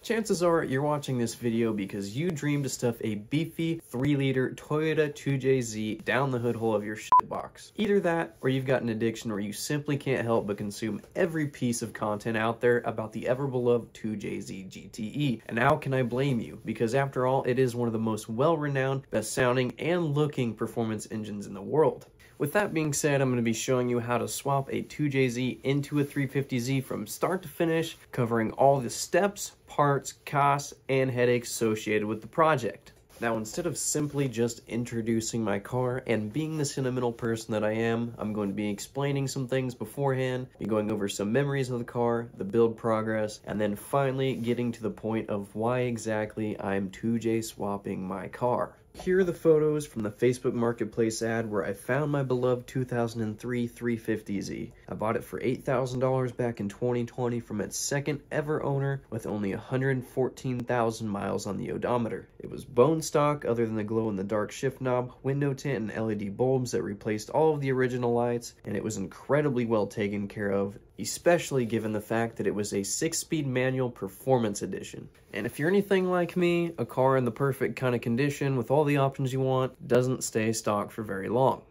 Chances are you're watching this video because you dream to stuff a beefy 3-liter Toyota 2JZ down the hood hole of your shit box. Either that, or you've got an addiction where you simply can't help but consume every piece of content out there about the ever-beloved 2JZ GTE. And how can I blame you? Because after all, it is one of the most well-renowned, best-sounding, and looking performance engines in the world. With that being said, I'm going to be showing you how to swap a 2JZ into a 350Z from start to finish, covering all the steps, parts, costs, and headaches associated with the project. Now, instead of simply just introducing my car and being the sentimental person that I am, I'm going to be explaining some things beforehand, be going over some memories of the car, the build progress, and then finally getting to the point of why exactly I'm 2J swapping my car. Here are the photos from the Facebook Marketplace ad where I found my beloved 2003 350Z. I bought it for $8,000 back in 2020 from its second ever owner with only 114,000 miles on the odometer. It was bone stock other than the glow-in-the-dark shift knob, window tint, and LED bulbs that replaced all of the original lights, and it was incredibly well taken care of, especially given the fact that it was a 6-speed manual performance edition. And if you're anything like me, a car in the perfect kind of condition with all the options you want doesn't stay stock for very long.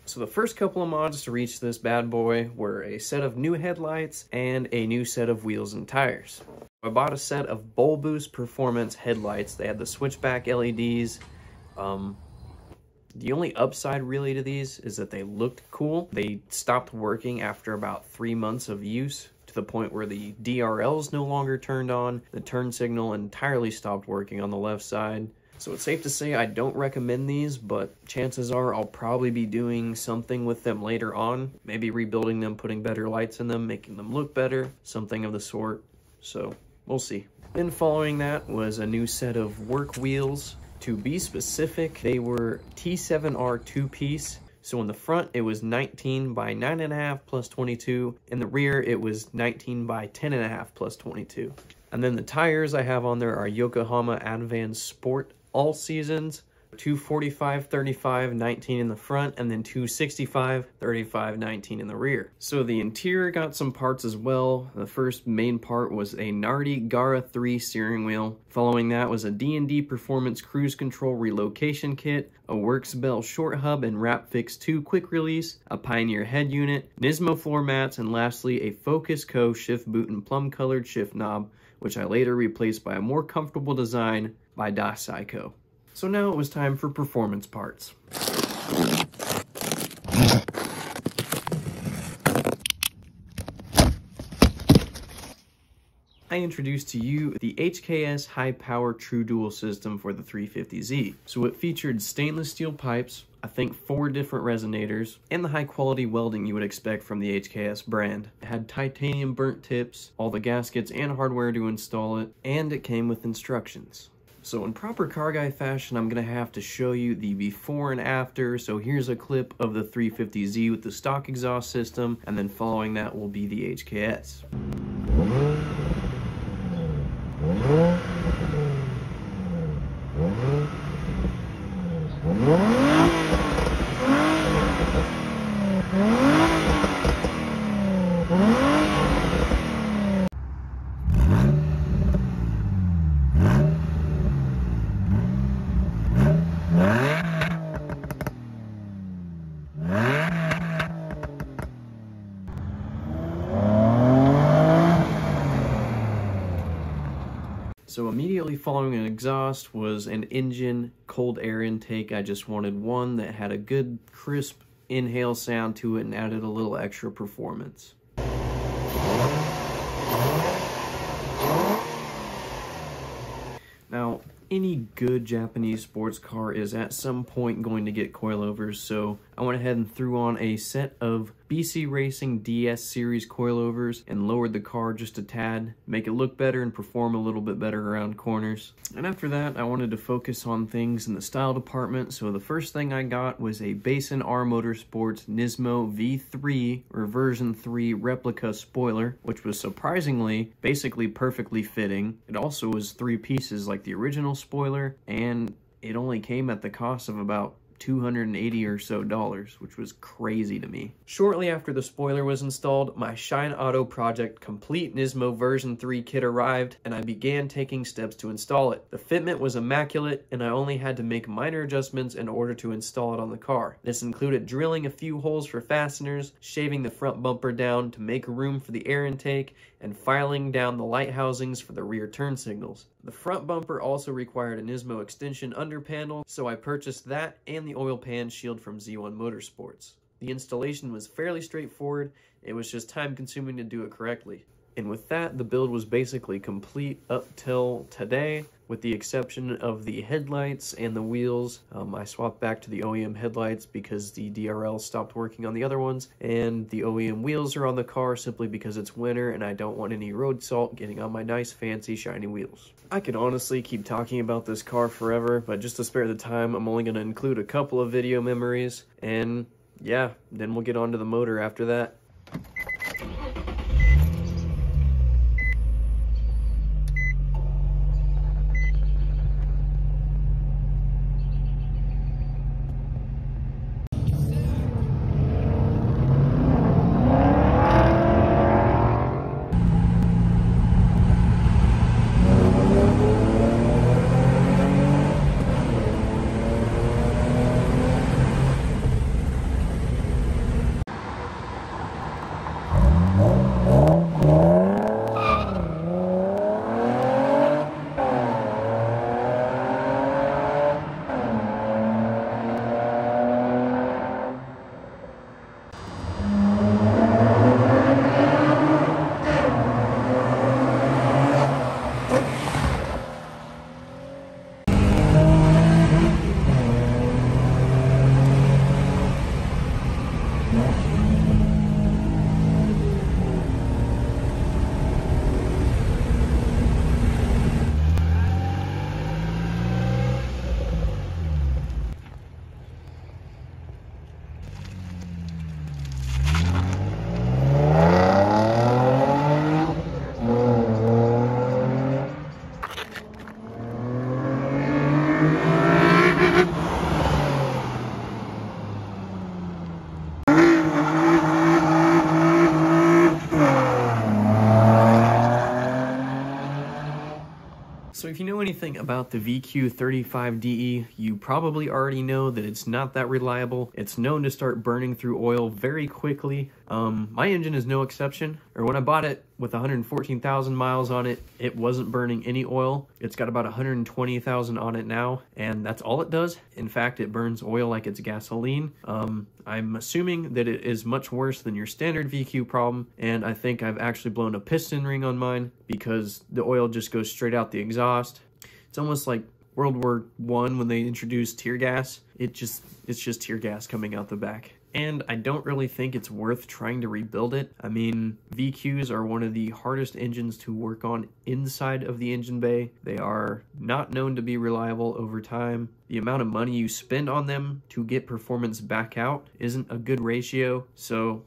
So the first couple of mods to reach this bad boy were a set of new headlights and a new set of wheels and tires. I bought a set of Bulb Boost Performance headlights. They had the switchback LEDs. The only upside really to these is that they looked cool. They stopped working after about 3 months of use, to the point where the DRLs no longer turned on, the turn signal entirely stopped working on the left side. So it's safe to say I don't recommend these, but chances are I'll probably be doing something with them later on. Maybe rebuilding them, putting better lights in them, making them look better, something of the sort. So we'll see. Then following that was a new set of work wheels. To be specific, they were T7R 2-piece. So in the front, it was 19 by 9.5 plus 22. In the rear, it was 19 by 10.5 plus 22. And then the tires I have on there are Yokohama Advance Sport All Seasons. 245/35 19 in the front, and then 265/35 19 in the rear. So the interior got some parts as well. The first main part was a Nardi Gara 3 steering wheel. Following that was a D&D Performance Cruise Control relocation kit, a Works Bell short hub and Rapfix 2 quick release, a Pioneer head unit, Nismo floor mats, and lastly a Focus Co shift boot and plum colored shift knob, which I later replaced by a more comfortable design by Dasai Co. So now it was time for performance parts. I introduced to you the HKS High Power True Dual system for the 350Z. So it featured stainless steel pipes, I think 4 different resonators, and the high quality welding you would expect from the HKS brand. It had titanium burnt tips, all the gaskets and hardware to install it, and it came with instructions. So in proper car guy fashion, I'm going to have to show you the before and after. So here's a clip of the 350Z with the stock exhaust system, and then following that will be the HKS. So immediately following an exhaust was an engine cold air intake. I just wanted one that had a good crisp inhale sound to it and added a little extra performance. Now, any good Japanese sports car is at some point going to get coilovers, so I went ahead and threw on a set of BC Racing DS series coilovers and lowered the car just a tad, make it look better and perform a little bit better around corners. And after that, I wanted to focus on things in the style department, so the first thing I got was a Basin R Motorsports Nismo V3 or version 3 replica spoiler, which was surprisingly basically perfectly fitting. It also was 3 pieces like the original spoiler, and it only came at the cost of about $280 or so, which was crazy to me. Shortly after the spoiler was installed, my Shine Auto Project Complete Nismo version 3 kit arrived, and I began taking steps to install it. The fitment was immaculate, and I only had to make minor adjustments in order to install it on the car. This included drilling a few holes for fasteners, shaving the front bumper down to make room for the air intake, and filing down the light housings for the rear turn signals. The front bumper also required a Nismo extension under panel, so I purchased that and the oil pan shield from Z1 Motorsports. The installation was fairly straightforward, it was just time consuming to do it correctly. And with that, the build was basically complete up till today, with the exception of the headlights and the wheels. I swapped back to the OEM headlights because the DRL stopped working on the other ones, and the OEM wheels are on the car simply because it's winter and I don't want any road salt getting on my nice, fancy, shiny wheels. I could honestly keep talking about this car forever, but just to spare the time, I'm only going to include a couple of video memories, and yeah, then we'll get on to the motor after that. So if you know anything about the VQ35DE, you probably already know that it's not that reliable. It's known to start burning through oil very quickly. My engine is no exception, or when I bought it with 114,000 miles on it, it wasn't burning any oil. It's got about 120,000 on it now, and that's all it does. In fact, it burns oil like it's gasoline. I'm assuming that it is much worse than your standard VQ problem, and I think I've actually blown a piston ring on mine because the oil just goes straight out the exhaust. It's almost like World War I when they introduced tear gas. It's just tear gas coming out the back. And I don't really think it's worth trying to rebuild it. I mean, VQs are one of the hardest engines to work on inside of the engine bay. They are not known to be reliable over time. The amount of money you spend on them to get performance back out isn't a good ratio, so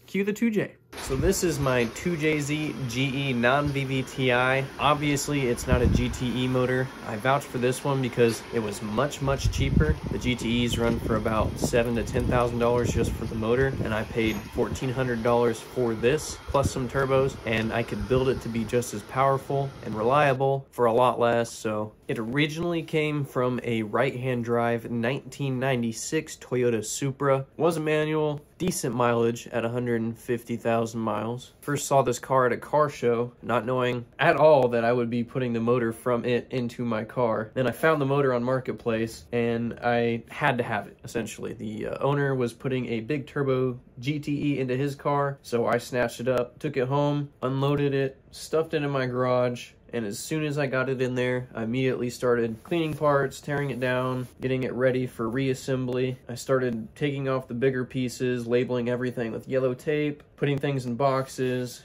cue the 2J. So this is my 2JZ GE non-VVTi. Obviously, it's not a GTE motor. I vouch for this one because it was much, much cheaper. The GTEs run for about $7,000 to $10,000 just for the motor, and I paid $1,400 for this, plus some turbos, and I could build it to be just as powerful and reliable for a lot less. So it originally came from a right-hand drive 1996 Toyota Supra. Was a manual, decent mileage at 150,000 miles. First saw this car at a car show, not knowing at all that I would be putting the motor from it into my car. Then I found the motor on Marketplace and I had to have it, essentially. The owner was putting a big turbo GTE into his car, so I snatched it up, took it home, unloaded it, stuffed it in my garage, and as soon as I got it in there, I immediately started cleaning parts, tearing it down, getting it ready for reassembly. I started taking off the bigger pieces, labeling everything with yellow tape, putting things in boxes.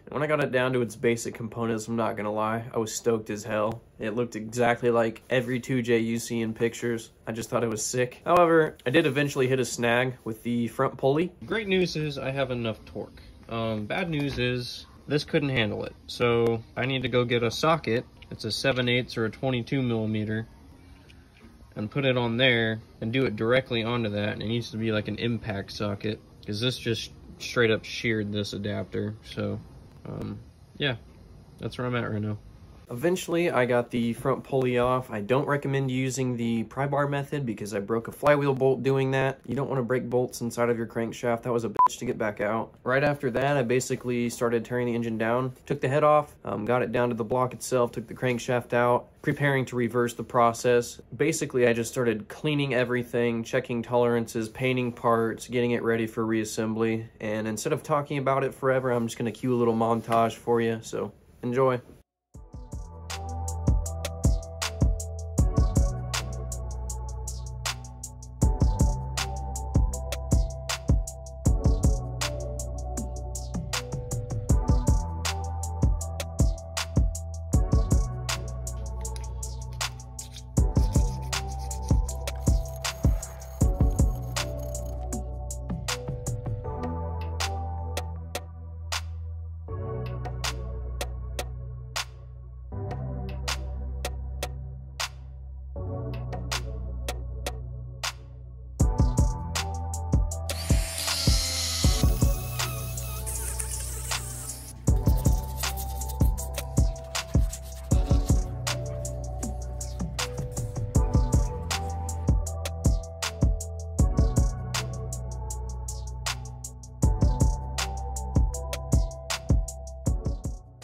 And when I got it down to its basic components, I'm not gonna lie, I was stoked as hell. It looked exactly like every 2J you see in pictures. I just thought it was sick. However, I did eventually hit a snag with the front pulley. Great news is I have enough torque. Bad news is this couldn't handle it, so I need to go get a socket. It's a 7/8 or a 22 millimeter, and put it on there and do it directly onto that. And it needs to be like an impact socket, because this just straight up sheared this adapter. So yeah, that's where I'm at right now. Eventually, I got the front pulley off. I don't recommend using the pry bar method because I broke a flywheel bolt doing that. You don't want to break bolts inside of your crankshaft. That was a bitch to get back out. Right after that, I basically started tearing the engine down. Took the head off, got it down to the block itself, took the crankshaft out, preparing to reverse the process. Basically, I just started cleaning everything, checking tolerances, painting parts, getting it ready for reassembly. And instead of talking about it forever, I'm just going to cue a little montage for you. So enjoy.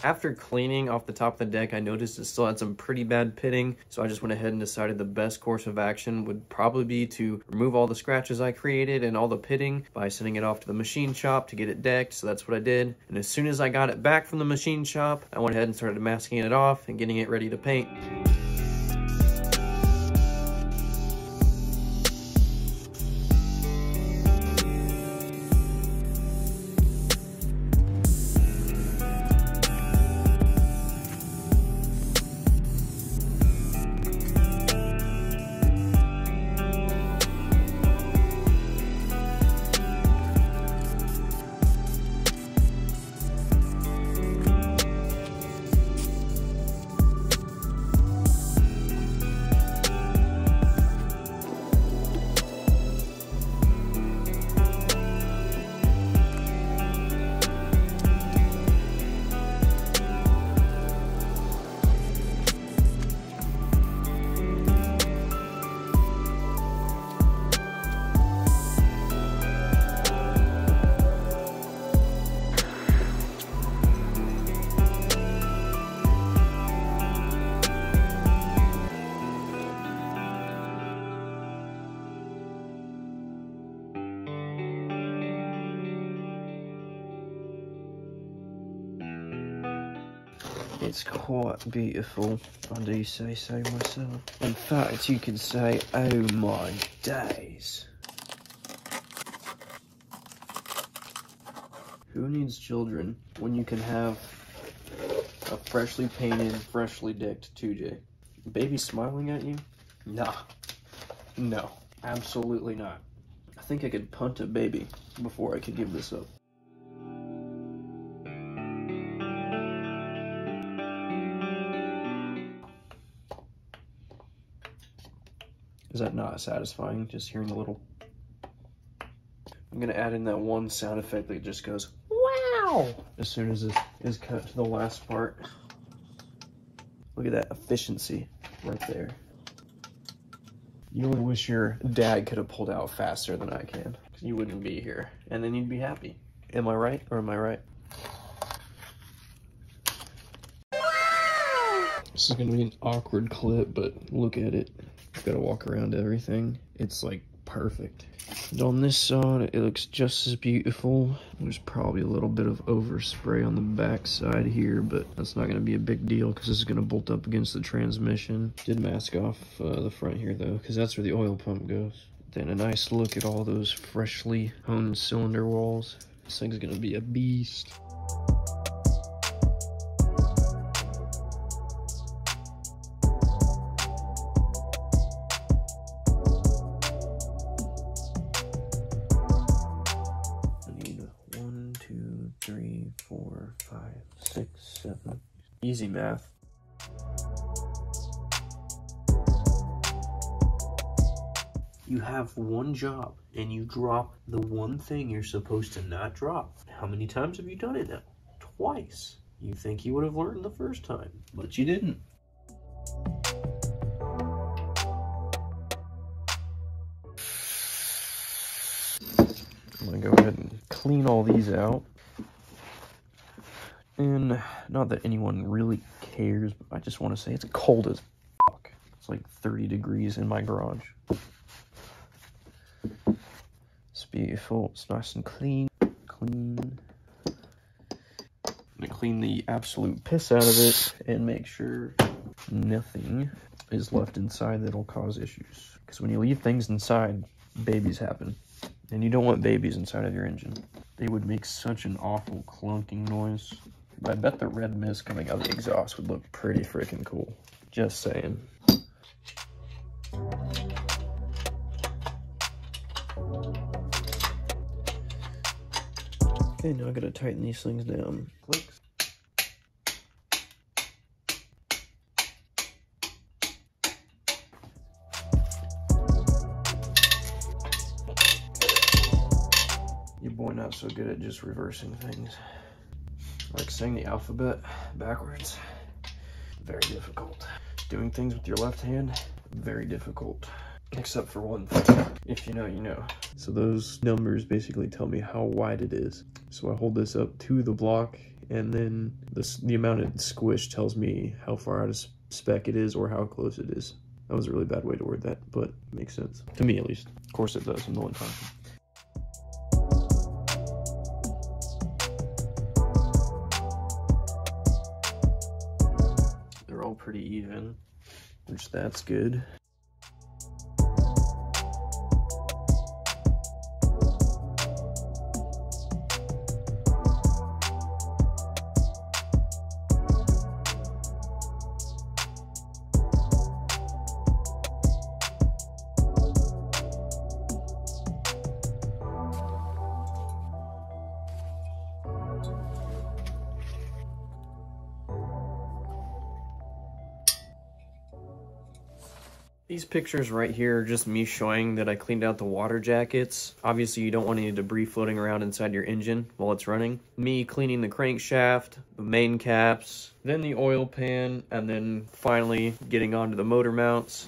After cleaning off the top of the deck, I noticed it still had some pretty bad pitting, so I just went ahead and decided the best course of action would probably be to remove all the scratches I created and all the pitting by sending it off to the machine shop to get it decked. So that's what I did. And as soon as I got it back from the machine shop, I went ahead and started masking it off and getting it ready to paint. It's quite beautiful, I do say so myself. In fact, you could say, oh my days. Who needs children when you can have a freshly painted, freshly decked 2J? Baby smiling at you? Nah. No, absolutely not. I think I could punt a baby before I could give this up. Is that not satisfying, just hearing the little... I'm gonna add in that one sound effect that just goes, wow! As soon as it is cut to the last part. Look at that efficiency right there. You would wish your dad could have pulled out faster than I can. You wouldn't be here, and then you'd be happy. Am I right, or am I right? This is gonna be an awkward clip, but look at it. I've got to walk around everything. It's like perfect. And on this side, it looks just as beautiful. There's probably a little bit of overspray on the back side here, but that's not going to be a big deal because this is going to bolt up against the transmission. Did mask off the front here though, because that's where the oil pump goes. Then a nice look at all those freshly honed cylinder walls. This thing's going to be a beast. Easy math. You have one job, and you drop the one thing you're supposed to not drop. How many times have you done it now? Twice. You think you would have learned the first time, but you didn't. I'm gonna go ahead and clean all these out. And not that anyone really cares, but I just want to say it's cold as fuck. It's like 30 degrees in my garage. It's beautiful. It's nice and clean. Clean. I'm gonna clean the absolute piss out of it and make sure nothing is left inside that'll cause issues. Because when you leave things inside, babies happen. And you don't want babies inside of your engine. They would make such an awful clunking noise. But I bet the red mist coming out of the exhaust would look pretty freaking cool. Just saying. Okay, now I gotta tighten these things down. Clicks. Your boy not so good at just reversing things. Like saying the alphabet backwards. Very difficult. Doing things with your left hand, very difficult. Except for one thing. If you know, you know. So those numbers basically tell me how wide it is. So I hold this up to the block, and then the amount of squish tells me how far out of spec it is or how close it is. That was a really bad way to word that, but it makes sense. To me, at least. Of course it does, I'm the one talking. They're all pretty even, which that's good. These pictures right here are just me showing that I cleaned out the water jackets. Obviously, you don't want any debris floating around inside your engine while it's running. Me cleaning the crankshaft, the main caps, then the oil pan, and then finally getting onto the motor mounts.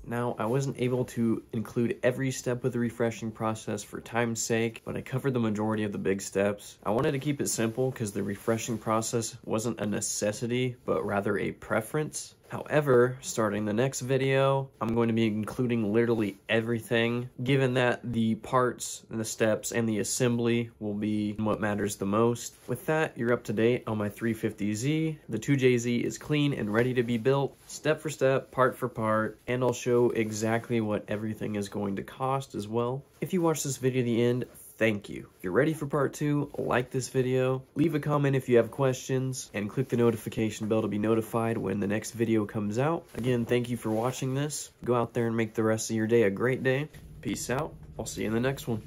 Now, I wasn't able to include every step of the refreshing process for time's sake, but I covered the majority of the big steps. I wanted to keep it simple because the refreshing process wasn't a necessity, but rather a preference. However, starting the next video, I'm going to be including literally everything, given that the parts and the steps and the assembly will be what matters the most. With that, you're up to date on my 350Z. The 2JZ is clean and ready to be built, step for step, part for part, and I'll show exactly what everything is going to cost as well. If you watch this video to the end, thank you. If you're ready for part 2, like this video, leave a comment if you have questions, and click the notification bell to be notified when the next video comes out. Again, thank you for watching this. Go out there and make the rest of your day a great day. Peace out. I'll see you in the next one.